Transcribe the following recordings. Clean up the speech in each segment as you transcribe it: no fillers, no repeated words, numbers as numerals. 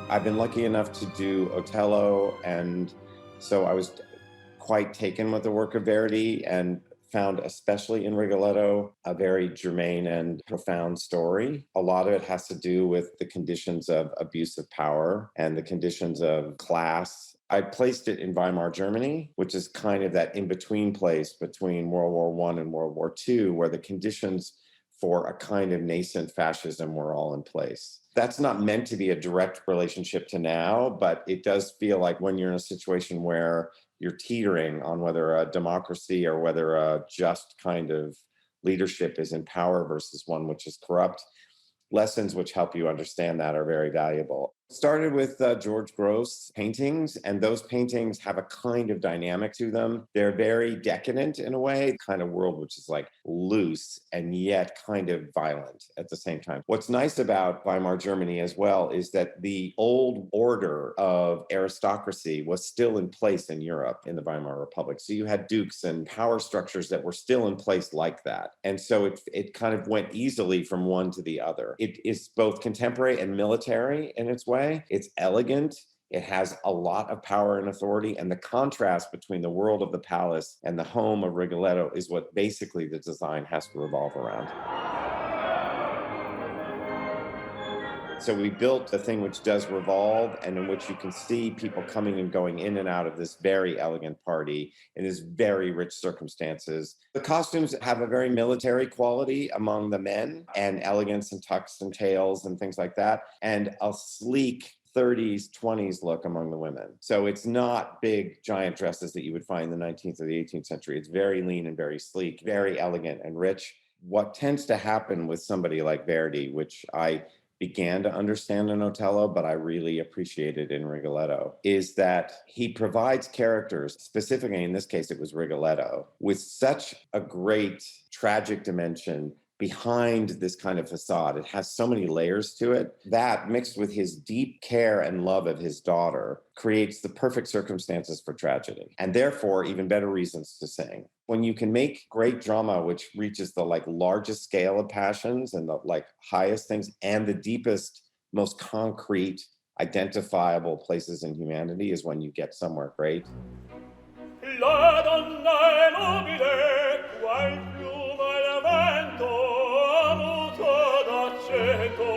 I've been lucky enough to do Otello, and so I was quite taken with the work of Verdi and found, especially in Rigoletto, a very germane and profound story. A lot of it has to do with the conditions of abuse of power and the conditions of class. I placed it in Weimar, Germany, which is kind of that in-between place between World War One and World War II, where the conditions for a kind of nascent fascism were all in place. That's not meant to be a direct relationship to now, but it does feel like when you're in a situation where you're teetering on whether a democracy or whether a just kind of leadership is in power versus one which is corrupt, lessons which help you understand that are very valuable. Started with George Gross paintings, and those paintings have a kind of dynamic to them. They're very decadent in a way, kind of world which is like loose and yet kind of violent at the same time. What's nice about Weimar Germany as well is that the old order of aristocracy was still in place in Europe in the Weimar Republic. So you had dukes and power structures that were still in place like that. And so it kind of went easily from one to the other. It is both contemporary and military in its way. It's elegant. It has a lot of power and authority. And the contrast between the world of the palace and the home of Rigoletto is what basically the design has to revolve around. So we built a thing which does revolve and in which you can see people coming and going in and out of this very elegant party in this very rich circumstances. The costumes have a very military quality among the men, and elegance and tucks and tails and things like that, and a sleek 30s, 20s look among the women. So it's not big, giant dresses that you would find in the 19th or the 18th century. It's very lean and very sleek, very elegant and rich. What tends to happen with somebody like Verdi, which I began to understand in Otello, but I really appreciated in Rigoletto, is that he provides characters, specifically in this case, it was Rigoletto, with such a great tragic dimension behind this kind of facade. It has so many layers to it. That, mixed with his deep care and love of his daughter, creates the perfect circumstances for tragedy, and therefore even better reasons to sing. When you can make great drama which reaches the largest scale of passions and the highest things and the deepest, most concrete, identifiable places in humanity, is when you get somewhere great. La donna è nobile, qual piuma al vento, muto d'accento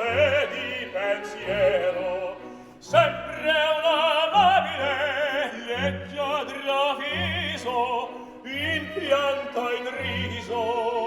e di pensiero. Sempre una nobile, leggiadra viso, in pianta in riso,